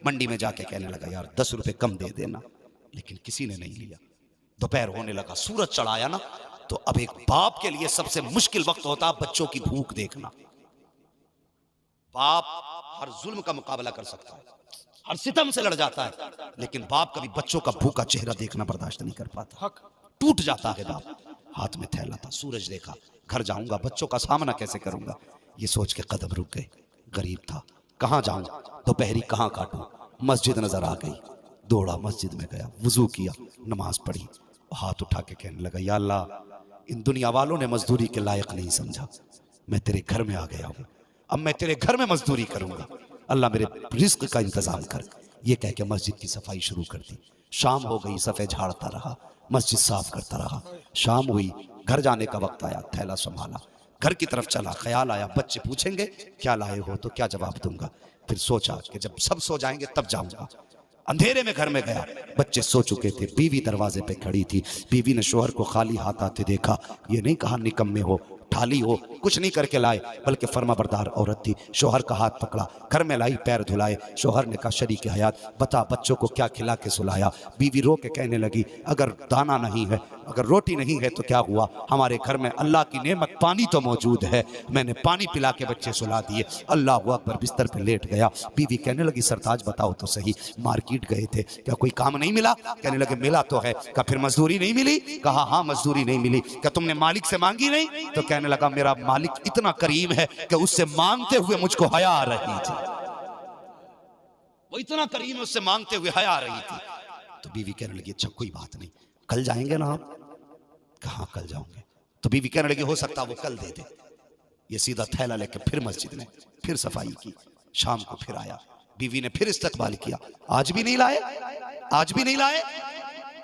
منڈی میں جا کے کہنے لگا یار 10 روپے کم دے دینا، لیکن کسی نے نہیں لیا۔ دوپہر ہونے لگا، سورج چڑھایا نا، تو اب ایک باپ کے لیے سب سے مشکل وقت ہوتا ہے بچوں کی بھوک دیکھنا۔ باپ ہر ظلم کا مقابلہ کر سکتا ہے، ہر ستم سے لڑ جاتا ہے، لیکن باپ کبھی بچوں کا بھوکا چہرہ دیکھنا برداشت نہیں کر پاتا، ٹوٹ جاتا ہے باپ۔ ہاتھ میں تھیلا تھا، سورج دیکھا، گھر جاؤں گا بچوں کا سامنا کیسے کروں گا، یہ سوچ کے قدم رک گئے۔ غریب تھا، کہاں جاؤں، دوپہری کہاں کاٹوں، مسجد نظر آ گئی، دوڑا مسجد میں گیا، وضو کیا، نماز پڑھی، ہاتھ اٹھا کے کہنے لگا یا اللہ ان دنیا والوں نے مزدوری کے لائق نہیں سمجھا، میں تیرے گھر میں آ گیا ہوں، اب میں تیرے گھر میں مزدوری کروں گا، اللہ میرے رزق کا انتظام کر۔ یہ کہہ کے مسجد کی صفائی شروع کر دی۔ شام ہو گئی، صفے جھاڑتا رہا، مسجد صاف کرتا رہا۔ شام ہوئی، گھر جانے کا وقت آیا، تھیلا سنبھالا، گھر کی طرف چلا، خیال آیا بچے پوچھیں گے کیا لائے ہو تو کیا جواب دوں گا، پھر سوچا کہ جب سب سو جائیں گے تب جاؤں گا۔ اندھیرے میں گھر میں گیا، بچے سو چکے تھے، بیوی دروازے پہ کھڑی تھی۔ بیوی نے شوہر کو خالی ہاتھ آتے دیکھا، یہ نہیں کہا نکمے ہو، ٹھالی ہو، کچھ نہیں کر کے لائے، بلکہ فرما بردار عورت تھی۔ شوہر کا ہاتھ پکڑا، گھر میں لائی، پیر دھلائے۔ شوہر نے کہا شریک حیات بتا بچوں کو کیا کھلا کے سلایا؟ بیوی رو کے کہنے لگی اگر دانا نہیں ہے، اگر روٹی نہیں ہے تو کیا ہوا، ہمارے گھر میں اللہ کی نعمت پانی تو موجود ہے، میں نے پانی پلا کے بچے سلا دیے۔ اللہ اکبر، بستر پہ لیٹ گیا۔ بیوی کہنے لگی سرتاج بتاؤ تو صحیح، مارکیٹ گئے تھے، کیا کوئی کام نہیں ملا؟ کہنے لگے ملا تو ہے۔ کہا پھر مزدوری نہیں ملی؟ کہا ہاں مزدوری نہیں ملی۔ کہا تم نے مالک سے مانگی نہیں؟ تو کہنے لگا میرا مالک اتنا کریم ہے کہ اس سے مانگتے ہوئے مجھ کو حیا آ رہی تھی، وہ اتنا کریم ہے اس سے مانگتے ہوئے حیا آ رہی تھی۔ تو بیوی کہنے لگی اچھا کوئی بات نہیں، کل جائیں گے نا آپ؟ کہاں کل جاؤں گے؟ تو بیوی کہنے لگی ہو سکتا وہ کل دے دے۔ یہ سیدھا تھیلا لے کے پھر مسجد میں پھر صفائی کی۔ شام کو پھر آیا، بیوی نے پھر استقبال کیا، آج بھی نہیں لائے، آج بھی نہیں لائے؟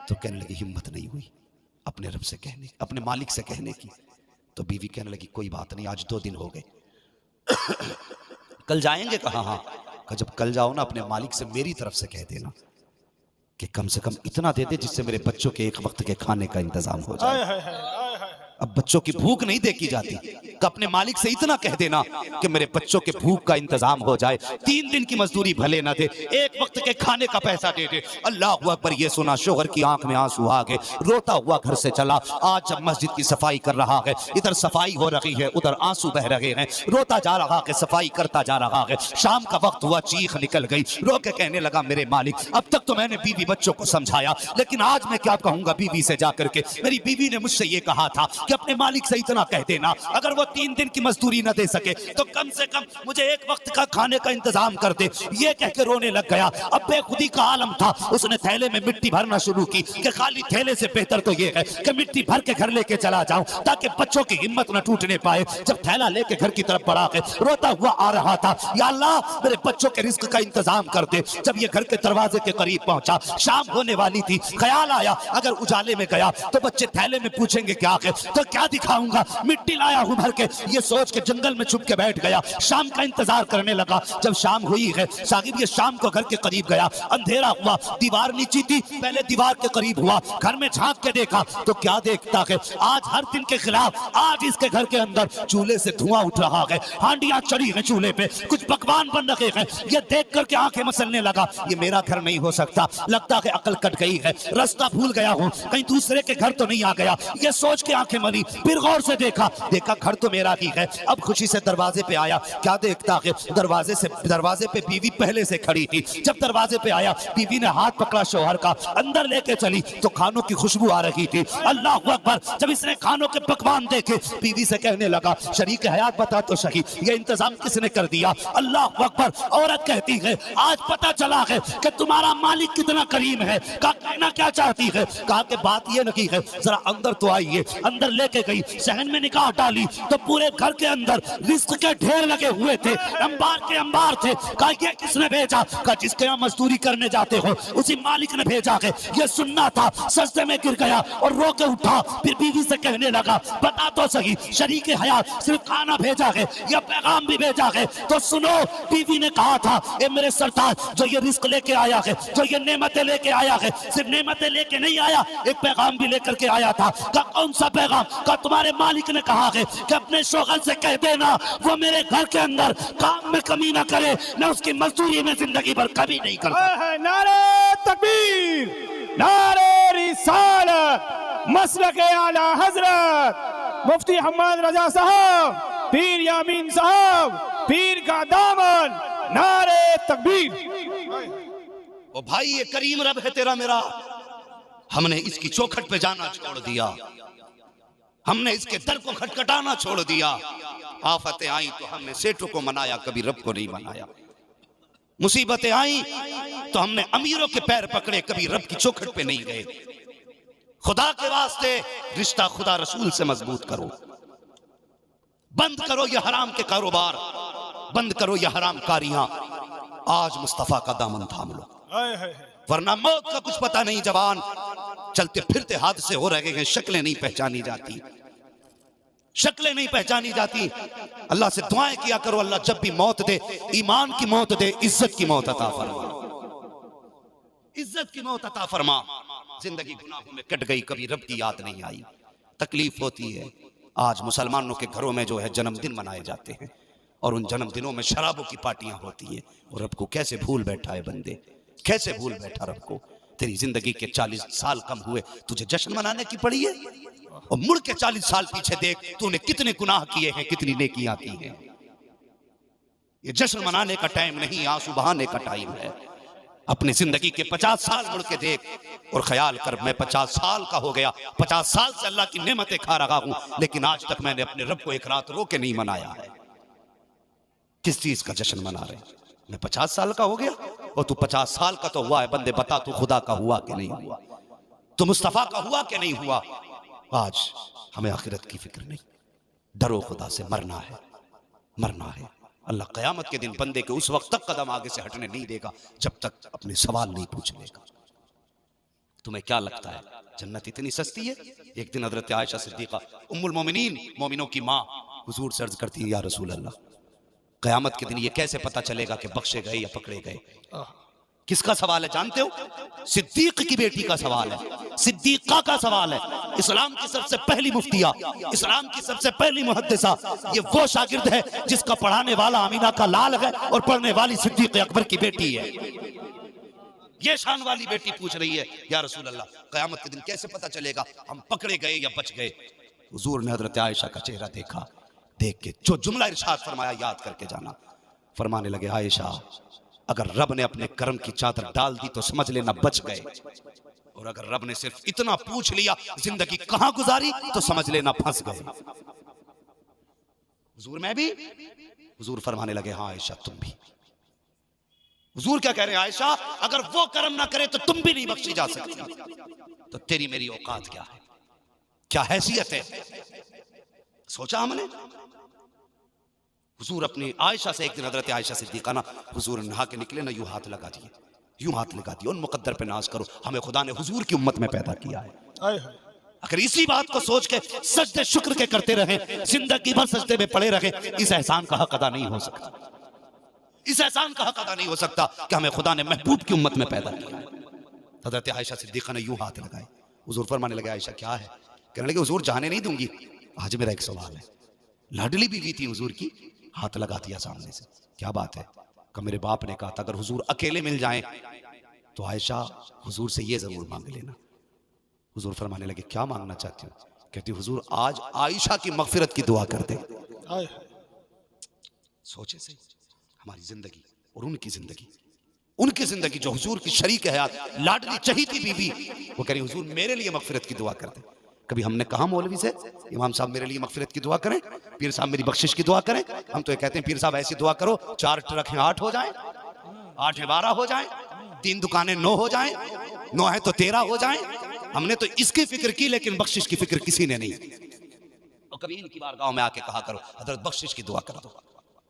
تو کہنے لگی ہمت نہیں ہوئی اپنے رب سے کہنے، اپنے مالک سے کہنے کی۔ تو بیوی کہنے لگی کوئی بات نہیں، آج 2 دن ہو گئے، کل جائیں گے؟ کہا ہاں۔ کہ جب کل جاؤ نا اپنے مالک سے میری طرف سے کہہ دینا کہ کم سے کم اتنا دے دے جس سے میرے بچوں کے ایک وقت کے کھانے کا انتظام ہو جائے۔ اب بچوں کی بھوک نہیں دیکھی جاتی، کہ اپنے مالک سے اتنا کہہ دینا کہ میرے بچوں کے بھوک کا انتظام ہو جائے، 3 دن کی مزدوری بھلے نہ دے، ایک وقت کے کھانے کا پیسہ دے دے۔ اللہ اکبر، یہ سنا شوہر کی آنکھ میں آنسو آ گئے، روتا ہوا گھر سے چلا۔ آج جب مسجد کی صفائی کر رہا ہے، ادھر صفائی ہو رہی ہے، ادھر آنسو بہ رہے ہیں، روتا جا رہا ہے، صفائی کرتا جا رہا ہے۔ شام کا وقت ہوا، چیخ نکل گئی، رو کے کہنے لگا میرے مالک اب تک تو میں نے بیوی بچوں کو سمجھایا، لیکن آج میں کیا کہوں گا بیوی سے جا کر کے؟ میری بیوی نے مجھ سے یہ کہا تھا کہ اپنے مالک سے اتنا کہہ دینا اگر وہ 3 دن کی مزدوری نہ دے سکے تو کم سے کم مجھے ایک وقت کا کھانے کا انتظام کر دے۔ یہ کہہ کے رونے لگ گیا۔ اب بے خودی کا عالم تھا، اس نے تھیلے میں مٹی بھرنا شروع کی کہ خالی تھیلے سے بہتر تو یہ ہے کہ مٹی بھر کے گھر لے کے چلا جاؤں تاکہ بچوں کی ہمت نہ ٹوٹنے پائے۔ جب تھیلا لے کے گھر کی طرف بڑھا کے روتا ہوا آ رہا تھا، یا اللہ میرے بچوں کے رزق کا انتظام کر دے۔ جب یہ گھر کے دروازے کے قریب پہنچا، شام ہونے والی تھی، خیال آیا اگر اجالے میں گیا تو بچے تھیلے میں پوچھیں گے کیا ہے، تو کیا دکھاؤں گا، مٹی لایا ہوں بھر کے۔ یہ سوچ کے جنگل میں چھپ کے بیٹھ گیا، شام کا انتظار کرنے لگا۔ جب شام ہوئی ہے صاحب، یہ شام کو گھر کے قریب گیا، اندھیرا ہوا، دیوار نیچی تھی، پہلے دیوار کے قریب ہوا، گھر میں جھانک کے دیکھا تو کیا دیکھتا ہے، آج ہر دن کے خلاف آج اس کے گھر کے اندر چولہے سے دھواں اٹھ رہا ہے، ہانڈیاں چڑھی ہیں چولہے پہ، کچھ پکوان بن رہے ہیں۔ یہ دیکھ کر کے آنکھیں مسلنے لگا، یہ میرا گھر نہیں ہو سکتا، لگتا ہے عقل کٹ گئی ہے، رستہ بھول گیا ہوں، کہیں دوسرے کے گھر تو نہیں آ گیا۔ یہ سوچ کے آنکھیں ملی، پھر غور سے دیکھا گھر تو میرا ہی ہے۔ اب خوشی سے دروازے پہ آیا، کیا دیکھتا ہے، دروازے پہ بیوی پہلے سے کھڑی تھی۔ جب دروازے پہ آیا، بیوی نے ہاتھ پکڑا شوہر کا، اندر لے کے چلی تو کھانوں کی خوشبو آ رہی تھی۔ اللہ اکبر، جب اس نے کھانوں کے پکوان دیکھے، بیوی سے کہنے لگا شریک حیات بتا تو صحیح یہ انتظام کس نے کر دیا؟ اللہ اکبر، عورت کہتی ہے آج پتا چلا ہے کہ تمہارا مالک کتنا کریم ہے۔ کہا کہنا کیا چاہتی ہے؟ کہا کہ بات یہ نہیں ہے، ذرا اندر تو آئیے۔ اندر لے کے گئی، صحن میں نکاح ڈالی تو پورے گھر کے اندر رزق کے ڈھیر لگے ہوئے تھے، انبار کے انبار تھے۔ کہا یہ کس نے بھیجا؟ کہا جس کے یہاں مزدوری کرنے جاتے ہو اسی مالک نے بھیجا ہے۔ یہ سننا تھا، سجدے میں گر گیا اور رو کے اٹھا، پھر بیوی سے کہنے لگا بتا تو صحیح شریک حیات صرف کھانا بھیجا ہے یا پیغام بھی بھیجا ہے؟ تو سنو، بیوی نے کہا تھا اے میرے سرتاج، جو یہ رزق لے کے آیا ہے، جو یہ نعمتیں لے کے آیا ہے، صرف نعمتیں لے کے نہیں آیا، ایک پیغام بھی لے کر کے آیا تھا۔ کہا کون سا پیغام؟ کہ تمہارے مالک نے کہا ہے کہ اپنے شوہر سے کہہ دینا وہ میرے گھر کے اندر کام میں کمی نہ کرے، میں اس کی مزدوری میں زندگی بھر کمی نہیں کرتا۔ نعرہ تکبیر، نعرہ رسالت، مسلک اعلی حضرت مفتی حماد رضا صاحب، پیر یامین صاحب، پیر کا دامن، نعرہ تکبیر۔ او بھائی یہ کریم رب ہے تیرا میرا، ہم نے اس کی چوکھٹ پہ جانا چھوڑ دیا، ہم نے اس کے در کو کھٹکھٹانا چھوڑ دیا۔ آفتیں آئیں تو ہم نے سیٹوں کو منایا، کبھی رب کو نہیں منایا۔ مصیبتیں آئیں تو ہم نے امیروں کے پیر پکڑے، کبھی رب کی چوکھٹ پہ نہیں گئے۔ خدا کے واسطے رشتہ خدا رسول سے مضبوط کرو، بند کرو یہ حرام کے کاروبار، بند کرو یہ حرام کاریاں، آج مصطفیٰ کا دامن تھام لو، ورنہ موت کا کچھ پتہ نہیں۔ جوان چلتے پھرتے حادثے ہو رہے ہیں، شکلیں نہیں پہچانی جاتی، شکلیں نہیں پہچانی جاتی۔ اللہ سے دعائیں کیا کرو، اللہ جب بھی موت دے ایمان کی موت دے، عزت کی موت عطا فرما، عزت کی موت عطا فرما۔ زندگی گناہوں میں کٹ گئی، کبھی رب کی یاد نہیں آئی، تکلیف ہوتی ہے۔ آج مسلمانوں کے گھروں میں جو ہے جنم دن منائے جاتے ہیں، اور ان جنم دنوں میں شرابوں کی پارٹیاں ہوتی ہیں، اور رب کو کیسے بھول بیٹھا ہے بندے، کیسے بھول بیٹھا رب کو۔ تیری زندگی کے 40 سال کم ہوئے، تجھے جشن منانے کی پڑی ہے؟ اور مڑ کے 40 سال پیچھے دیکھ، تو نے کتنے گناہ کیے ہیں، کتنی نیکیاں کی ہیں۔ یہ جشن منانے کا ٹائم نہیں، آنسو بہانے کا ٹائم ہے۔ اپنی زندگی کے 50 سال مڑ کے دیکھ اور خیال کر، میں 50 سال کا ہو گیا، 50 سال سے اللہ کی نعمتیں کھا رہا ہوں، لیکن آج تک میں نے اپنے رب کو ایک رات رو کے نہیں منایا ہے۔ کس چیز کا جشن منا رہے ہیں؟ میں 50 سال کا ہو گیا اور تو 50 سال کا تو ہوا ہے۔ بندے بتا، تو خدا کا ہوا کہ نہیں ہوا؟ تو مصطفیٰ کا ہوا کہ نہیں ہوا؟ آج ہمیں آخرت کی فکر نہیں، ڈرو خدا سے، مرنا ہے، مرنا ہے۔ اللہ قیامت کے دن بندے کے اس وقت تک قدم آگے سے ہٹنے نہیں دے گا جب تک اپنے سوال نہیں پوچھ لے گا۔ تمہیں کیا لگتا ہے جنت اتنی سستی ہے؟ ایک دن حضرت عائشہ صدیقہ ام المومنین، مومنوں کی ماں، حضور سے عرض کرتی ہے، یا رسول اللہ قیامت کے دن یہ کیسے پتا چلے گا کہ بخشے گئے یا پکڑے گئے؟ کس کا سوال ہے جانتے ہو؟ صدیق کی بیٹی کا سوال ہے، صدیقہ کا سوال ہے۔ اسلام کی سب سے پہلی مفتیہ، اسلام کی سب سے پہلی محدثہ، یہ وہ شاگرد ہے جس کا پڑھانے والا آمینہ کا لال ہے اور پڑھنے والی صدیق اکبر کی بیٹی ہے۔ یہ شان والی بیٹی پوچھ رہی ہے، یا رسول اللہ قیامت کے دن کیسے پتا چلے گا ہم پکڑے گئے یا بچ گئے؟ حضور نے حضرت عائشہ کا چہرہ دیکھا، دیکھ کے جو جملہ ارشاد فرمایا یاد کر کے جانا۔ فرمانے لگے، عائشہ اگر رب نے اپنے کرم کی چادر ڈال دی تو سمجھ لینا بچ گئے، اور اگر رب نے صرف اتنا پوچھ لیا زندگی کہاں گزاری تو سمجھ لینا پھنس گئے۔ حضور میں بھی؟ حضور فرمانے لگے، ہاں عائشہ تم بھی۔ حضور کیا کہہ رہے ہیں؟ عائشہ اگر وہ کرم نہ کرے تو تم بھی نہیں بخشی جا سکتی، تو تیری میری اوقات کیا ہے، کیا حیثیت ہے؟ سوچا ہم نے؟ حضور اپنی عائشہ سے ایک دن حضرت عائشہ صدیقہ نا حضور نہا کے نکلے نا، یوں ہاتھ لگا دیے، یوں ہاتھ لگا دیے، ان مقدر پہ ناز کرو، ہمیں خدا نے حضور کی امت میں پیدا کیا ہے۔ اگر اسی بات کو سوچ کے سجدے شکر کے کرتے رہے، زندگی بھر سجدے میں پڑے رہے، اس احسان کا حق ادا نہیں ہو سکتا، اس احسان کا حق ادا نہیں ہو سکتا کہ ہمیں خدا نے محبوب کی امت میں پیدا کیا ہے۔ حضرت عائشہ صدیقہ نے یوں ہاتھ لگائے، حضور فرمانے لگے، عائشہ کیا ہے؟ کہنے لگے، حضور جانے نہیں دوں گی، آج میرا ایک سوال ہے۔ لاڈلی بیوی تھی حضور کی، ہاتھ لگا دیا سامنے سے، کیا بات ہے؟ کہ میرے باپ نے کہا تھا اگر حضور اکیلے مل جائیں تو عائشہ حضور سے یہ ضرور مانگ لینا۔ حضور فرمانے لگے، کیا مانگنا چاہتی ہوں؟ کہتی حضور آج عائشہ کی مغفرت کی دعا کر دے۔ سوچے سے ہماری زندگی اور ان کی زندگی، ان کی زندگی جو حضور کی شریک حیات، لاڈلی چہیتی بیوی، وہ کہہ رہی حضور میرے لیے مغفرت کی دعا کر دے۔ کبھی ہم نے کہا مولوی سے امام صاحب میرے لیے مغفرت کی دعا کریں، پیر صاحب میری بخشش کی دعا کریں؟ ہم تو یہ کہتے ہیں پیر صاحب ایسی دعا کرو 4 ٹرک ہیں 8 ہو جائیں، 8 ہیں 12 ہو جائیں، 3 دکانیں 9 ہو جائیں، 9 ہیں تو 13 ہو جائیں۔ ہم نے تو اس کی فکر کی لیکن بخشش کی فکر کسی نے نہیں۔ اور کبھی ان کی بارگاہوں میں آ کے کہا کرو حضرت بخشش کی دعا کر دو،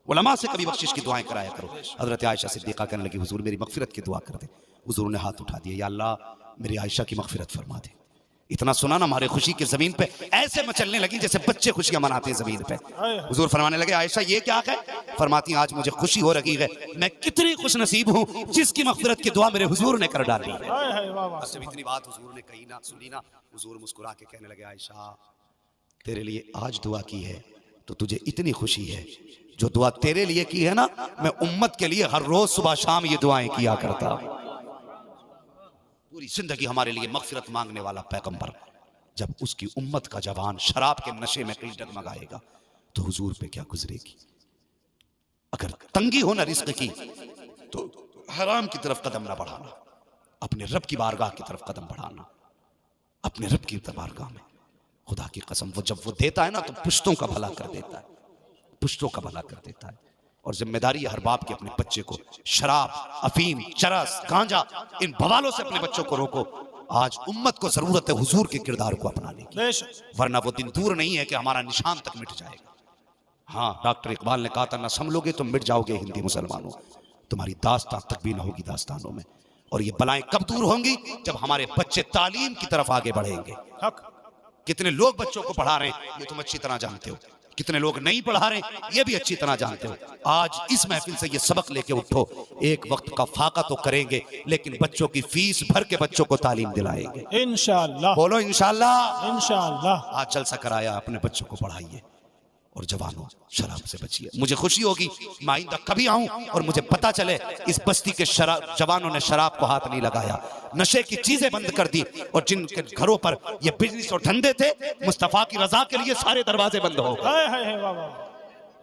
علماء سے کبھی بخشش کی دعائیں کرایا کرو۔ حضرت عائشہ صدیقہ کہنے لگی حضور میری مغفرت کی دعا کر دے۔ حضور نے ہاتھ اٹھا دیا، یا اللہ میری عائشہ کی مغفرت فرما دے۔ اتنا سنا نا ہمارے خوشی کی زمین پہ ایسے مچلنے لگی جیسے بچے خوشیاں مناتے ہیں زمین پہ۔ حضور فرمانے لگے، عائشہ یہ کیا ہے؟ فرماتی ہیں آج مجھے خوشی ہو رہی ہے، میں کتنی خوش نصیب ہوں جس کی مغفرت کی دعا میرے حضور نے کر ڈالی ہے۔ جب اتنی بات حضور نے کہی نا، سنی نا، حضور مسکرا کے کہنے لگے، عائشہ تیرے لیے آج دعا کی ہے تو تجھے اتنی خوشی ہے، جو دعا تیرے لیے کی ہے نا، میں امت کے لیے ہر روز صبح شام یہ دعائیں کیا کرتا۔ پوری زندگی ہمارے لیے مغفرت مانگنے والا پیغمبر، جب اس کی امت کا جوان شراب کے نشے میں کہیں ڈگمگائے گا تو حضور پہ کیا گزرے گی؟ اگر تنگی ہو نا رزق کی تو حرام کی طرف قدم نہ بڑھانا، اپنے رب کی بارگاہ کی طرف قدم بڑھانا، اپنے رب کی بارگاہ میں۔ خدا کی قسم وہ جب وہ دیتا ہے نا تو پشتوں کا بھلا کر دیتا ہے، پشتوں کا بھلا کر دیتا ہے۔ اور ذمہ داری ہے ہر باپ کے اپنے بچے کو شراب، افیم، چرس، گانجا، ان بوالوں سے اپنے بچوں کو روکو۔ آج امت کو ضرورت ہے حضور کے کردار کو اپنانے کی، ورنہ وہ دن دور نہیں ہے کہ ہمارا نشان تک مٹ جائے گا۔ ہاں، ڈاکٹر اقبال نے کہا تھا، نہ سنبھلو گے تم مٹ جاؤ گے ہندی مسلمانوں، تمہاری داستان تک بھی نہ ہوگی داستانوں میں۔ اور یہ بلائیں کب دور ہوں گی؟ جب ہمارے بچے تعلیم کی طرف آگے بڑھیں گے۔ کتنے لوگ بچوں کو پڑھا رہے ہیں یہ تم اچھی طرح جانتے ہو، کتنے لوگ نہیں پڑھا رہے ہیں یہ بھی اچھی طرح جانتے ہو۔ آج اس محفل سے یہ سبق لے کے اٹھو، ایک وقت کا فاقہ تو کریں گے لیکن بچوں کی فیس بھر کے بچوں کو تعلیم دلائیں گے انشاءاللہ۔ بولو انشاءاللہ۔ انشاءاللہ۔ آج جلسہ کرایا، اپنے بچوں کو پڑھائیے، اور جوانوں شراب سے بچیے۔ مجھے خوشی ہوگی میں آئندہ کبھی آؤں اور مجھے پتا چلے اس بستی کے جوانوں نے شراب کو ہاتھ نہیں لگایا، نشے کی چیزیں بند کر دی، اور جن کے گھروں پر یہ بزنس اور دھندے تھے مصطفیٰ کی رضا کے لیے سارے دروازے بند ہو گئے۔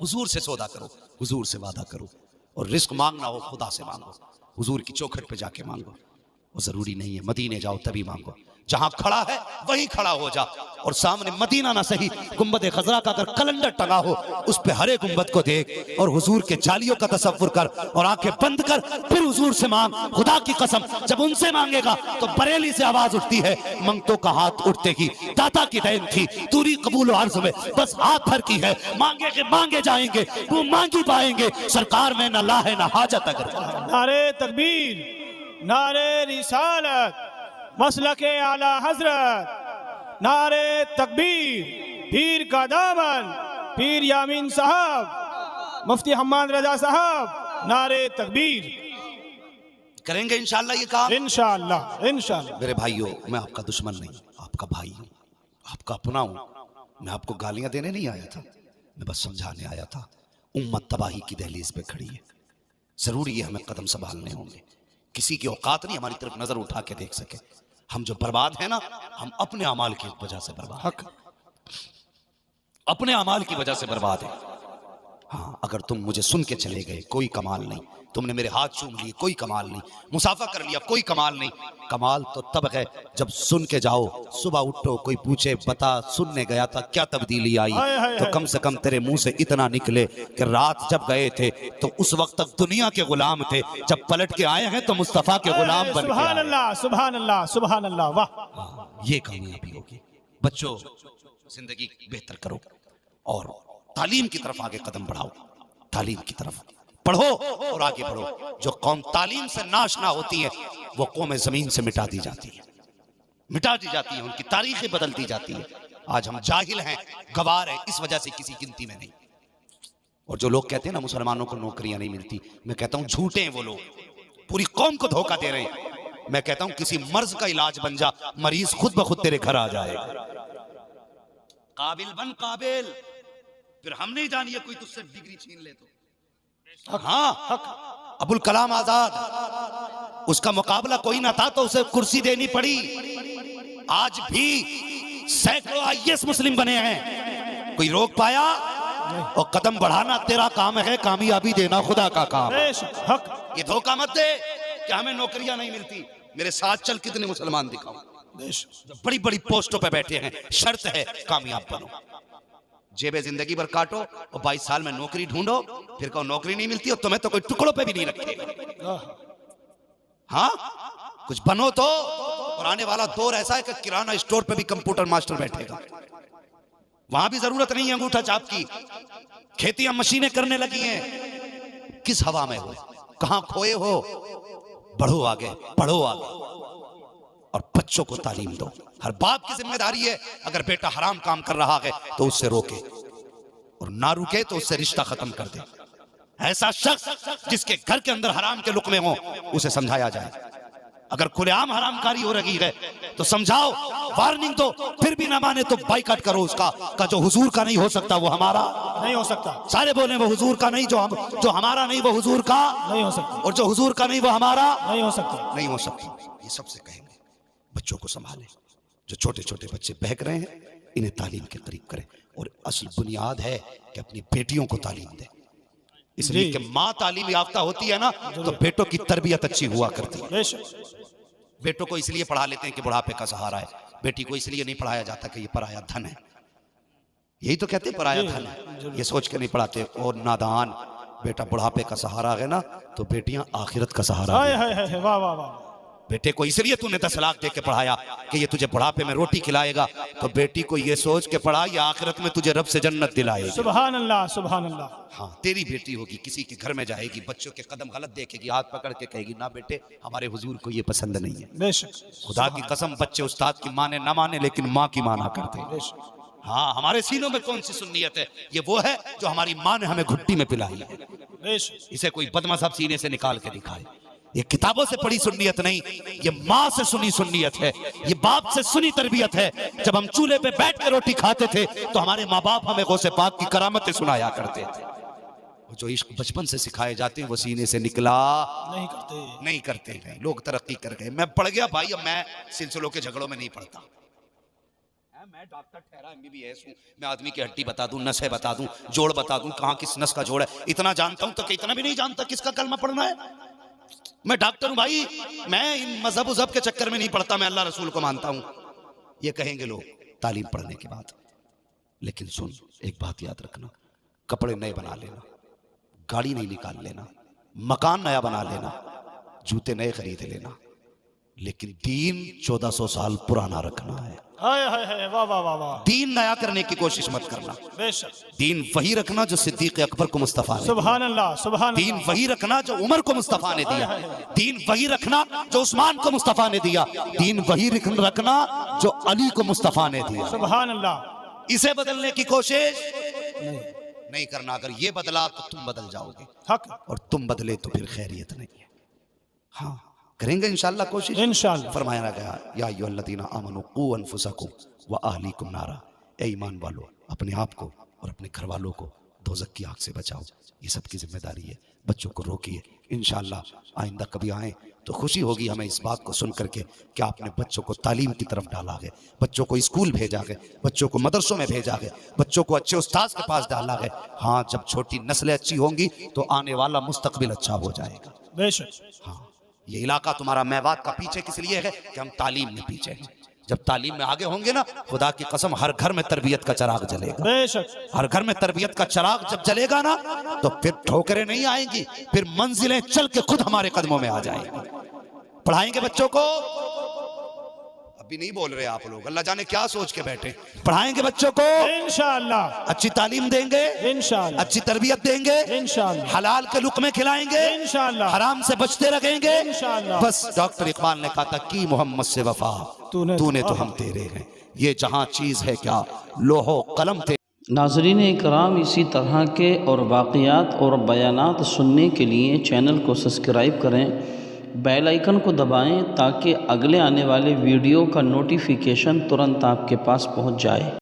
حضور سے سودا کرو، حضور سے وعدہ کرو، اور رزق مانگنا ہو خدا سے مانگو، حضور کی چوکھٹ پہ جا کے مانگو۔ وہ ضروری نہیں ہے مدینے جاؤ تبھی مانگو، جہاں کھڑا ہے وہیں کھڑا ہو جا، اور سامنے مدینہ نہ صحیح گنبد خضرا کا اگر کلنڈر ٹنگا ہو اس پہ ہرے گنبد کو دیکھ اور حضور کے جالیوں کا تصور کر اور آنکھیں بند کر، پھر حضور سے مانگ۔ خدا کی قسم جب ان سے مانگے گا تو بریلی سے آواز اٹھتی ہے، منگتوں کا ہاتھ اٹھتے ہی داتا کی دین تھی، توری قبول و عرض میں بس ہاتھ بھر کی ہے، مانگے کے مانگے جائیں گے، وہ مانگی پائیں گے، سرکار میں نہ لا ہے نہ حاجت۔ اگر نعرے تکبیر، نعرے رسالت، مسلک اعلی حضرت، نعرے تکبیر، پیر کا دامن، پیر یامین صاحب، مفتی حماد رضا صاحب، نعرے تکبیر۔ کریں گے انشاءاللہ یہ کام؟ انشاءاللہ، انشاءاللہ۔ میرے بھائیو، میں آپ کا دشمن نہیں، آپ کا بھائی ہوں، آپ کا اپنا ہوں۔ میں آپ کو گالیاں دینے نہیں آیا تھا، میں بس سمجھانے آیا تھا۔ امت تباہی کی دہلیز پہ کھڑی ہے، ضروری ہے ہمیں قدم سنبھالنے ہوں گے۔ کسی کی اوقات نہیں ہماری طرف نظر اٹھا کے دیکھ سکے۔ ہم جو برباد ہیں نا، ہم اپنے اعمال کی وجہ سے برباد ہیں، اپنے اعمال کی وجہ سے برباد ہیں۔ ہاں، اگر تم مجھے سن کے چلے گئے کوئی کمال نہیں، تم نے میرے ہاتھ چوم لیے کوئی کمال نہیں، مصافحہ کر لیا کوئی کمال نہیں۔ کمال تو تب ہے جب سن کے جاؤ، صبح اٹھو کوئی پوچھے بتا سننے گیا تھا کیا تبدیلی آئی، تو کم سے کم تیرے منہ سے اتنا نکلے کہ رات جب گئے تھے تو اس وقت تک دنیا کے غلام تھے، جب پلٹ کے آئے ہیں تو مصطفیٰ کے غلام بن کے سبحان اللہ، سبحان اللہ، سبحان اللہ، واہ۔ یہ کامیابی ہوگی۔ بچوں، زندگی بہتر کرو اور تعلیم کی طرف آگے قدم بڑھاؤ، تعلیم کی طرف پڑھو اور آگے بڑھو۔ جو قوم تعلیم سے ناشنا ہوتی ہے وہ قوم زمین سے مٹا دی جاتی ہے، مٹا دی جاتی ہے، ان کی تاریخیں بدل دی جاتی ہے۔ آج ہم جاہل ہیں، گوار ہیں، اس وجہ سے کسی گنتی میں نہیں۔ اور جو لوگ کہتے ہیں نا مسلمانوں کو نوکریاں نہیں ملتی، میں کہتا ہوں جھوٹے ہیں وہ لوگ، پوری قوم کو دھوکہ دے رہے ہیں۔ میں کہتا ہوں کسی مرض کا علاج بن جا، مریض خود بخود تیرے گھر آ جائے گا۔ قابل بن قابل، پھر ہم نہیں جانیے کوئی تجھ سے ڈگری چھین لے تو۔ ہاں، ابوالکلام آزاد، اس کا مقابلہ کوئی نہ تھا تو اسے کرسی دینی پڑی۔ آج بھی سینکڑوں IAS مسلم بنے ہیں، کوئی روک پایا؟ اور قدم بڑھانا تیرا کام ہے، کامیابی دینا خدا کا کام ہے۔ یہ دھوکہ مت دے کہ ہمیں نوکریاں نہیں ملتی۔ میرے ساتھ چل کتنے مسلمان دکھاؤں جو بڑی بڑی پوسٹوں پہ بیٹھے ہیں، شرط ہے کامیاب بنو۔ جیبیں زندگی بھر کاٹو اور 22 سال میں نوکری ڈھونڈو، پھر کہو نوکری نہیں ملتی اور تمہیں تو کوئی ٹکڑوں پہ بھی نہیں رکھتے۔ ہاں، کچھ بنو تو۔ اور آنے والا دور ایسا ہے کہ کرانہ اسٹور پہ بھی کمپیوٹر ماسٹر بیٹھے گا، وہاں بھی ضرورت نہیں ہے انگوٹھا چاپ کی۔ کھیتیاں مشینیں کرنے لگی ہیں، کس ہوا میں ہو، کہاں کھوئے ہو؟ بڑھو آگے، پڑھو آگے، اور بچوں کو تعلیم دو۔ ہر باپ کی ذمہ داری ہے اگر بیٹا حرام کام کر رہا ہے تو اس سے روکے، اور نہ روکے تو اس سے رشتہ ختم کر دے۔ ایسا شخص جس کے گھر کے اندر حرام کے لقمے ہوں اسے سمجھایا جائے۔ اگر کھلے عام حرام کاری ہو رہی ہے تو سمجھاؤ، وارننگ دو پھر بھی نہ مانے تو بائیکاٹ کرو اس کا جو حضور کا نہیں ہو سکتا وہ ہمارا نہیں ہو سکتا، سارے بولیں وہ حضور کا نہیں، جو ہمارا نہیں وہ حضور کا نہیں ہو سکتا، اور جو حضور کا نہیں وہ ہمارا نہیں ہو سکتا، نہیں ہو سکتا۔ یہ سب سے کہیں گے بچوں کو سنبھالیں، جو چھوٹے چھوٹے بچے بہک رہے ہیں انہیں تعلیم کے قریب کریں، اور اصل بنیاد ہے کہ اپنی بیٹیوں کو تعلیم دیں، اس لیے کہ ماں تعلیم یافتہ ہوتی ہے نا تو بیٹوں کی تربیت اچھی ہوا کرتی ہے۔ بے شک، بیٹوں کو اس لیے پڑھا لیتے ہیں کہ بڑھاپے کا سہارا ہے، بیٹی کو اس لیے نہیں پڑھایا جاتا کہ یہ پرایا دھن ہے، یہی تو کہتے ہیں پرایا دھن ہے، یہ سوچ کے نہیں پڑھاتے۔ اور نادان بیٹا بڑھاپے کا سہارا ہے نا تو بیٹیاں آخرت کا سہارا ہائے ہے۔ ہائے ہائے، واہ واہ واہ، بیٹے کو اس لیے تو نے 10 لاکھ دے کے پڑھایا کہ یہ تجھے بڑھاپے میں روٹی کھلائے گا، تو بیٹی کو یہ سوچ کے پڑھا یہ آخرت میں تجھے رب سے جنت دلائے گی۔ سبحان اللہ سبحان اللہ، ہاں تیری بیٹی ہوگی، کسی کے گھر میں جائے گی، بچوں کے قدم غلط دیکھے گی، ہاتھ پکڑ کے کہے گی نہ بیٹے ہمارے حضور کو یہ پسند نہیں ہے۔ بے شک، خدا کی قسم بچے استاد کی مانے نہ مانے لیکن ماں کی مانا کرتے ہیں۔ بے شک، ہاں ہمارے سینوں میں کون سی سنیت ہے؟ یہ وہ ہے جو ہماری ماں نے ہمیں گھٹی میں پلائی ہے، بے شک، اسے کوئی بدمذہب سینے سے نکال کے دکھائے۔ یہ کتابوں سے پڑھی سنیت نہیں، یہ ماں سے سنی سنیت ہے، یہ باپ سے سنی تربیت ہے۔ جب ہم چولہے پہ بیٹھ کے روٹی کھاتے تھے تو ہمارے ماں باپ ہمیں غوث پاک کی کرامتیں سنایا کرتے تھے، جو عشق بچپن سے سکھائے جاتے ہیں وہ سینے سے نکلا نہیں کرتے ہیں۔ لوگ ترقی کر گئے، میں پڑھ گیا بھائی، اب میں سلسلوں کے جھگڑوں میں نہیں پڑھتا، میں ڈاکٹر ٹھہرا MBBS ہوں، میں آدمی کی ہڈی بتا دوں، نسیں بتا دوں، جوڑ بتا دوں، کہاں کس نس کا جوڑ ہے، اتنا جانتا ہوں تو کہ اتنا بھی نہیں جانتا کس کا کلمہ پڑھنا ہے۔ میں ڈاکٹر ہوں بھائی، میں ان مذہب وذہب کے چکر میں نہیں پڑھتا، میں اللہ رسول کو مانتا ہوں، یہ کہیں گے لوگ تعلیم پڑھنے کے بعد۔ لیکن سن ایک بات یاد رکھنا، کپڑے نئے بنا لینا، گاڑی نہیں نکال لینا، مکان نیا بنا لینا، جوتے نئے خرید لینا، لیکن دین 1400 سال پرانا رکھنا ہے۔ ہائے ہائے ہائے، واہ واہ واہ واہ، دین نیا کرنے کی کوشش مت کرنا، بے شک، دین وہی رکھنا جو صدیق اکبر کو مصطفیٰ نے دیا، سبحان اللہ سبحان دین اللہ، وہی رکھنا جو عمر کو مصطفیٰ نے دیا، دین وہی رکھنا جو عثمان کو مصطفیٰ نے دیا، دین وہی رکھنا جو علی کو مصطفیٰ نے دیا۔ سبحان اللہ، اسے بدلنے کی کوشش نہیں کرنا، اگر یہ بدلا تو تم بدل جاؤ گے، حق، اور تم بدلے تو پھر خیریت نہیں ہے۔ ہاں کریں گے انشاءاللہ کوشش، انشاءاللہ، فرمایا گیا یا ایھا الذین آمنوا قوا انفسکم واہلیکم نارا، اے ایمان والو اپنے آپ کو اور اپنے گھر والوں کو دوزخ کی آگ سے بچاؤ، یہ سب کی ذمہ داری ہے۔ بچوں کو روکیے، انشاءاللہ آئندہ کبھی آئیں تو خوشی ہوگی ہمیں اس بات کو سن کر کے کہ آپ نے بچوں کو تعلیم کی طرف ڈالا گئے، بچوں کو اسکول بھیجا گئے، بچوں کو مدرسوں میں بھیجا گئے، بچوں کو اچھے استاذ کے پاس ڈالا گئے۔ ہاں جب چھوٹی نسلیں اچھی ہوں گی تو آنے والا مستقبل اچھا ہو جائے گا۔ بے شک، ہاں یہ علاقہ تمہارا میوات کا پیچھے کس لیے ہے کہ ہم تعلیم میں پیچھے ہیں، جب تعلیم میں آگے ہوں گے نا خدا کی قسم ہر گھر میں تربیت کا چراغ جلے گا، بے شک، ہر گھر میں تربیت کا چراغ جب جلے گا نا تو پھر ٹھوکریں نہیں آئیں گی، پھر منزلیں چل کے خود ہمارے قدموں میں آ جائیں گی۔ پڑھائیں گے بچوں کو، ابھی نہیں بول رہے آپ لوگ، اللہ جانے کیا سوچ کے بیٹھے، پڑھائیں گے بچوں کو، انشاءاللہ، اچھی تعلیم دیں گے، انشاءاللہ، اچھی تربیت دیں گے، انشاءاللہ، حلال کے لقمے کھلائیں گے، انشاءاللہ، حرام سے بچتے رکھیں گے۔ انشاءاللہ، بس ڈاکٹر اقبال نے کہا تھا کی محمد سے وفا تو نے تو ہم تیرے ہیں، یہ جہاں چیز ہے کیا لوح و قلم تھے۔ ناظرین اکرام، اسی طرح کے اور واقعات اور بیانات سننے کے لیے چینل کو سبسکرائب کریں، بیل آئیکن کو دبائیں تاکہ اگلے آنے والے ویڈیو کا نوٹیفیکیشن ترنت آپ کے پاس پہنچ جائے۔